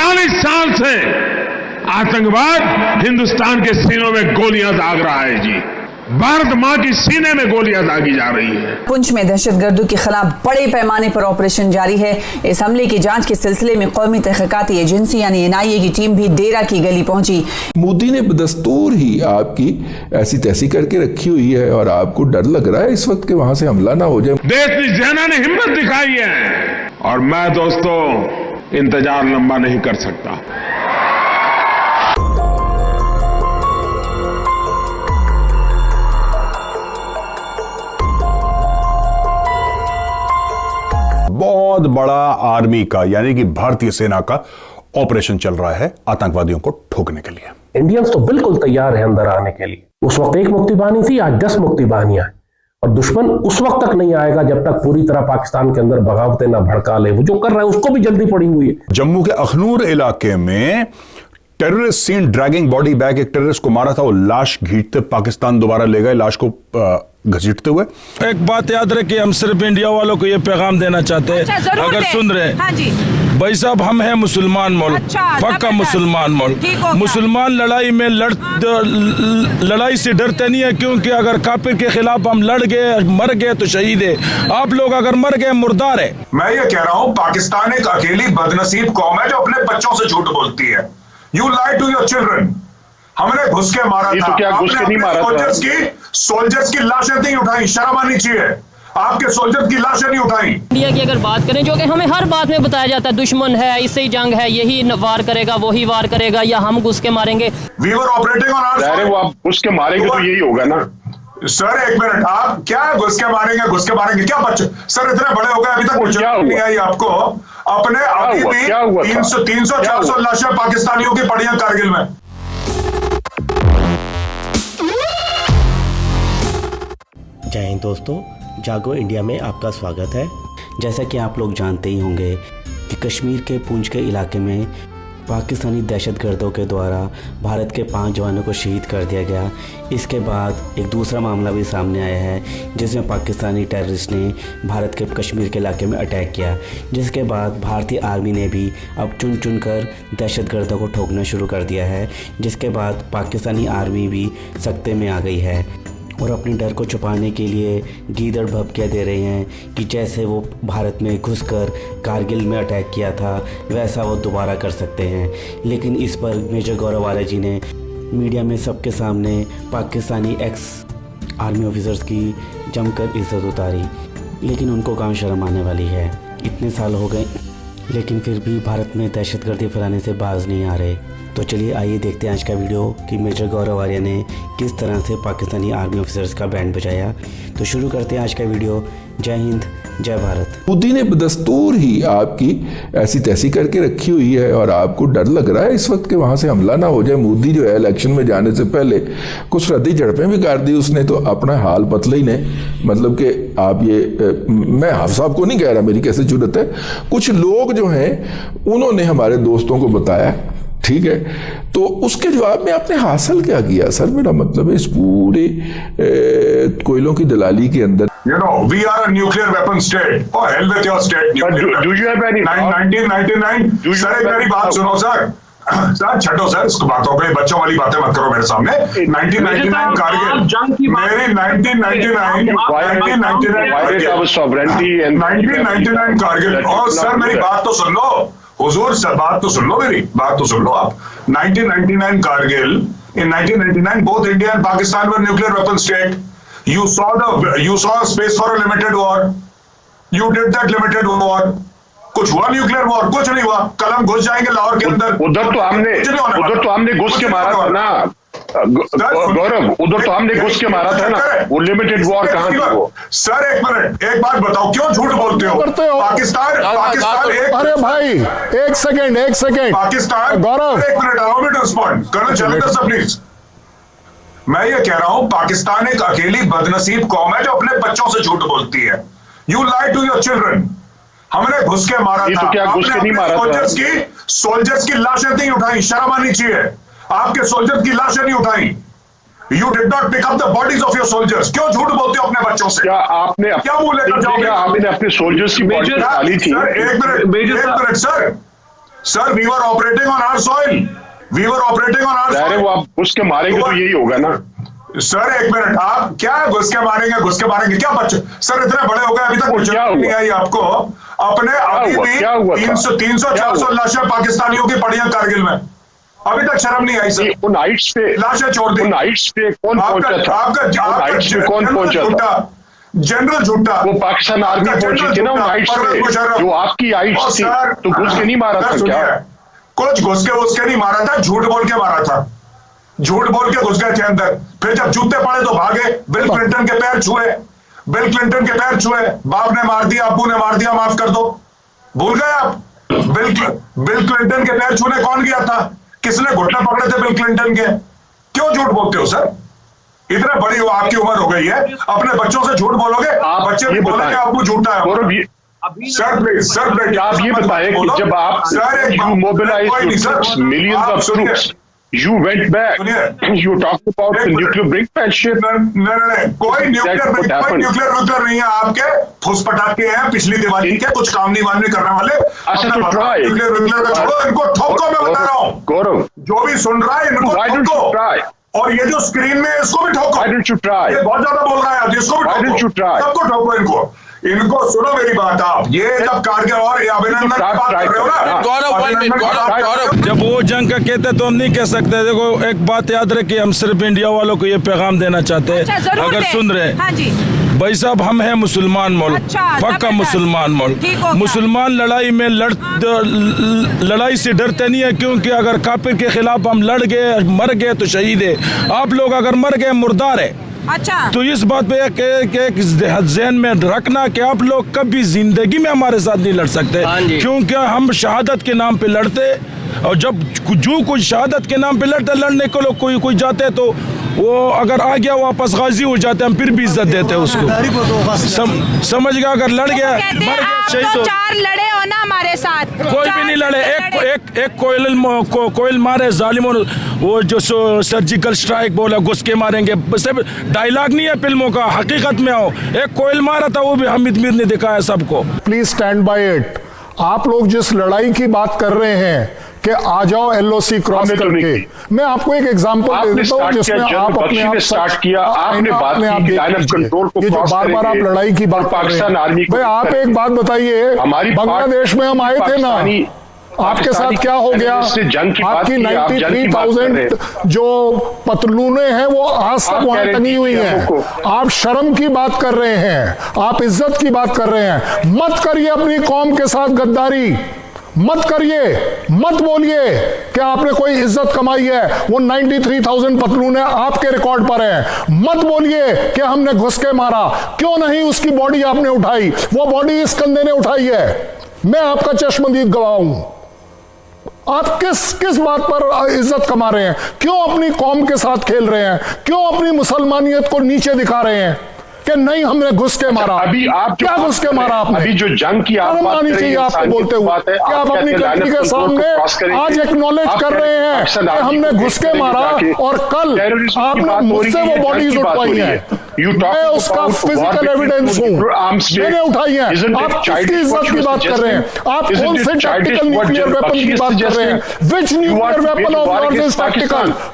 40 साल से आतंकवाद हिंदुस्तान के सीनों में गोलियां दाग रहा है जी। भारत मां की सीने में गोलियां दागी जा रही है। पुंछ में दहशतगर्दों के खिलाफ बड़े पैमाने पर ऑपरेशन जारी है। इस हमले की जांच के सिलसिले में कौमी तहकीकाती एजेंसी यानी NIA की टीम भी डेरा की गली पहुंची। मोदी ने बदस्तूर ही आपकी ऐसी तैसी करके रखी हुई है और आपको डर लग रहा है इस वक्त के वहां से हमला ना हो जाए। देश की सेना ने हिम्मत दिखाई है और मैं दोस्तों इंतजार लंबा नहीं कर सकता। बहुत बड़ा आर्मी का यानी कि भारतीय सेना का ऑपरेशन चल रहा है आतंकवादियों को ठोकने के लिए। इंडियंस तो बिल्कुल तैयार है अंदर आने के लिए। उस वक्त एक मुक्ति बाहिनी थी, आज 10 मुक्ति बाहिनियां हैं और दुश्मन उस वक्त तक नहीं आएगा जब तक पूरी तरह पाकिस्तान के अंदर बगावतें ना भड़का ले। वो जो कर रहा है उसको भी जल्दी पड़ी हुई है। जम्मू के अखनूर इलाके में terrorist seen dragging body bag, एक टेररिस्ट को मारा था, वो लाश घींचते पाकिस्तान दोबारा ले गए लाश को घसीटते हुए। एक बात याद रखिए, हम सिर्फ इंडिया वालों को ये पैगाम देना चाहते हैं, अगर सुन रहे हैं, हाँ जी। भाई साहब हम हैं मुसलमान मुल्क, पक्का मुसलमान मुल्क। मुसलमान लड़ाई में लड़ाई से डरते नहीं है, क्योंकि अगर काफिर के खिलाफ हम लड़ गए मर गए तो शहीद है। आप लोग अगर मर गए मुर्दार है। मैं ये कह रहा हूँ पाकिस्तान एक अकेली बदनसीब कौम है जो अपने बच्चों से झूठ बोलती है। You lie to your children. हमने घुस के मारा था। तो क्या घुस के नहीं मारा था? सोल्जर्स की लाशें नहीं उठाई, शर्म आनी चाहिए। आपके सोल्जर्स की लाशें नहीं उठाई। इंडिया की अगर बात करें, जो कि हमें हर बात में बताया जाता है दुश्मन है, इससे ही जंग है, यही वार करेगा, वही वार करेगा, या हम घुस के मारेंगे। We were operating on our. अरे वो आप घुस के मारेंगे तो यही होगा ना सर। एक मिनट, आप क्या घुस के मारेंगे क्या बच्चे? सर इतने बड़े हो गए अभी तक कुछ नहीं आई आपको। अपने अभी भी 300-400 लाशें पाकिस्तानियों की पड़ी हैं कारगिल में। जय हिंद दोस्तों, जागो इंडिया में आपका स्वागत है। जैसा कि आप लोग जानते ही होंगे कि कश्मीर के पुंछ के इलाके में पाकिस्तानी दहशतगर्दों के द्वारा भारत के 5 जवानों को शहीद कर दिया गया। इसके बाद एक दूसरा मामला भी सामने आया है जिसमें पाकिस्तानी टेररिस्ट ने भारत के कश्मीर के इलाके में अटैक किया, जिसके बाद भारतीय आर्मी ने भी अब चुन चुन कर दहशतगर्दों को ठोकना शुरू कर दिया है, जिसके बाद पाकिस्तानी आर्मी भी सख्ते में आ गई है और अपने डर को छुपाने के लिए गीदड़ भभकियाँ दे रहे हैं कि जैसे वो भारत में घुसकर कारगिल में अटैक किया था वैसा वो दोबारा कर सकते हैं। लेकिन इस पर मेजर गौरव आर्य जी ने मीडिया में सबके सामने पाकिस्तानी एक्स आर्मी ऑफिसर्स की जमकर इज्जत उतारी, लेकिन उनको कहाँ शर्म आने वाली है। इतने साल हो गए लेकिन फिर भी भारत में दहशतगर्दी फैलाने से बाज नहीं आ रहे। तो चलिए आइए देखते हैं आज का वीडियो कि मेजर गौरव आर्य ने किस तरह से पाकिस्तानी आर्मी ऑफिसर्स का बैंड बजाया। तो शुरू करते हैं आज का वीडियो। जय हिंद, जय भारत। मोदी ने बदस्तूर ही आपकी ऐसी तैसी करके रखी हुई है और आपको डर लग रहा है इस वक्त के वहां से हमला ना हो जाए। मोदी जो है इलेक्शन में जाने से पहले कुछ रद्दी झड़पें भी कर दी उसने, तो अपना हाल पतला ही ने। मतलब कि आप ये मैं हाफ साहब को नहीं कह रहा, मेरी कैसे जरूरत है। कुछ लोग जो हैं उन्होंने हमारे दोस्तों को बताया, ठीक है, तो उसके जवाब में आपने हासिल क्या किया? सर मेरा मतलब है इस पूरे कोयलों की दलाली के अंदर You know, we are a nuclear weapon state. Oh, hell with your state. Do you have any? 1999. Sir मेरी बात सुनो सर। सर छठो सर इस बातों पे, बच्चों वाली बातें मत करो मेरे सामने। 1999 कारगिल, मेरी 1999 कारगिल। और सर मेरी बात तो सुन लो हुजूर, सर बात तो सुन लो, मेरी बात तो सुन लो आप। 1999 Kargil, in 1999 both India and Pakistan were nuclear weapon state. You saw space for a limited war. You did that limited war. कुछ हुआ न्यूक्लियर वॉर? कुछ नहीं हुआ। कल हम घुस जाएंगे लाहौर के अंदर। उधर तो हमने घुस के मारा था ना गौरव, उधर तो हमने घुस के मारा था ना। वो लिमिटेड वॉर कहाँ थी वो? सर एक मिनट, एक बात बताओ, क्यों झूठ बोलते हो? पाकिस्तान अरे भाई एक सेकंड पाकिस्तान गौरव, एक minute, allow me to respond. Colonel Jalandhar साहब प्लीज। मैं ये कह रहा हूं पाकिस्तान एक अकेली बदनसीब कौम है जो अपने बच्चों से झूठ बोलती है। You lie to your children. हमने घुस के मारा था। तो क्या घुस के नहीं मारा था? सोल्जर्स की लाशें नहीं उठाई, शर्म आनी चाहिए। आपके सोल्जर्स की लाशें नहीं उठाई। You did not pick up the bodies of your soldiers. क्यों झूठ बोलते हो अपने बच्चों से? क्या आपने क्या बोले? आपने अपने सोल्जर्स की बॉडी निकाली थी? एक minute sir, sir we were operating on our soil, we were operating on our अरे सॉइल। वो आप घुस के मारेंगे तो यही होगा ना सर एक मिनट, आप क्या घुस के मारेंगे क्या बच्चे? सर इतने बड़े हो गए अभी तक कुछ नहीं आई आपको? अपने अभी भी 300-400 लाशें पाकिस्तानियों की पड़ी हैं कारगिल में, अभी तक शर्म नहीं आई सर। उन हाइट्स पे लाशें छोड़ दी। उन हाइट्स पे कौन पहुंचा था? आपका कौन पहुंचा था? जनरल झूठा। वो पाकिस्तान आर्मी पहुंची थी ना उन हाइट्स पे, जो आपकी हाइट्स थी, तो घुस के नहीं मारा था क्या? कुछ घुस के नहीं मारा था, झूठ बोल के मारा था, झूठ बोल के घुस गए थे अंदर, फिर जब जूते पड़े तो भागे। बिल क्लिंटन के पैर छुए, बिल क्लिंटन के पैर छुए, बाप ने मार दिया, अब्बू ने मार दिया, माफ कर दो, भूल गए आप? बिल क्लिंटन के पैर छूने कौन गया था? किसने घुटने पकड़े थे बिल क्लिंटन के? क्यों झूठ बोलते हो सर? इतने बड़ी हो आपकी उम्र हो गई है, अपने बच्चों से झूठ बोलोगे? बच्चे भी बोलेंगे अब्बू झूठा है। सर प्लीज आप ये बताएं कि जब आप mobilise millions of troops, you went back, you talked about the nuclear brinkmanship. नहीं, कोई न्यूक्लियर नहीं है, आपके फुसपटाखे हैं पिछली दिवाली के, कुछ काम नहीं करने वाले। अच्छा तो ट्राई न्यूक्लियर का छोड़ो, इनको ठोको, मैं बता रहा हूँ गौरव, जो भी सुन रहा है इनको ठोको, और ये जो स्क्रीन में इसको भी ठोको। Why don't you try? ये बहुत ज्यादा बोल रहा है, इसको भी Why don't you try? सबको ठोको, इनको सुनो मेरी बात। आप ये जब कारगिल और अभिनंदन की बात कर रहे हो ना, गौरव, जब वो जंग का कहते तो हम नहीं कह सकते। देखो एक बात याद रखिए, हम सिर्फ इंडिया वालों को ये पैगाम देना चाहते हैं, अगर सुन रहे हैं भाई साहब, हम हैं मुसलमान मुल्क, पक्का मुसलमान मुल्क। मुसलमान लड़ाई में लड़ाई से डरते नहीं है, क्योंकि अगर काफिर के खिलाफ हम लड़ गए, मर गए तो शहीद है। आप लोग अगर मर गए मुर्दार है। अच्छा, तो इस बात पे एक ज़हन में रखना कि आप लोग कभी जिंदगी में हमारे साथ नहीं लड़ सकते, क्योंकि हम शहादत के नाम पे लड़ते, और जब जो कुछ शहादत के नाम पे लड़ने को लोग कोई जाते हैं तो वो अगर आ गया वापस गाजी हो जाते, हम फिर भी इज्जत देते हैं उसको। समझ गया? अगर लड़ गया मर गया शहीद तो चार लड़े हो ना हमारे साथ, कोई भी नहीं लड़े। एक कोयल मारे जालिमों, वो जो सर्जिकल स्ट्राइक बोला, घुस के मारेंगे, सिर्फ डायलॉग नहीं है फिल्मों का, हकीकत में आओ। एक कोयल मारा था, वो भी हामिद मीर ने दिखाया सबको। Please stand by it. आप लोग जिस लड़ाई की बात कर रहे हैं कि आ जाओ एलओसी क्रॉस करके, मैं आपको एक एग्जांपल दे देता हूं जिसमें आप अपने आप स्टार्ट किया, आपने बात की कि लाइन ऑफ कंट्रोल को क्रॉस बार बार आप लड़ाई की बात कर रहे हैं। भाई आप एक बात बताइए, बांग्लादेश में हम आए थे ना, आपके साथ क्या हो गया? आपकी 93,000 जो पतलूने हैं वो आज तक वहां टंगी हुई हैं। आप शर्म की बात कर रहे हैं, आप इज्जत की बात कर रहे हैं। मत करिए अपनी कौम के साथ गद्दारी, मत करिए, मत बोलिए कि आपने कोई इज्जत कमाई है। वो 93,000 पतलूने आपके रिकॉर्ड पर है। मत बोलिए कि हमने घुस के मारा, क्यों नहीं उसकी बॉडी आपने उठाई? वो बॉडी इस कंधे ने उठाई है, मैं आपका चश्मदीद गवाह हूं। आप किस बात पर इज्जत कमा रहे हैं? क्यों अपनी कौम के साथ खेल रहे हैं? क्यों अपनी मुसलमानियत को नीचे दिखा रहे हैं कि नहीं हमने घुस के मारा? अभी आप क्या घुस के मारा आपने? अभी जो जंग की आप बात कर रहे हैं, आपको बोलते हुए कि आप अपनी कंट्री के सामने आज एक्नॉलेज कर रहे हैं कि हमने घुस के मारा, और कल आपने मुझसे वो बॉडीज उठवाई है। मैं उसका फिजिकल एविडेंस हूं, मैंने उठाई है। आप किसकी इज्जत की बात कर रहे हैं? आप कौन से टैक्टिकल न्यूक्लियर वेपन की बात कर रहे हैं? Which nuclear weapon of yours is tactical?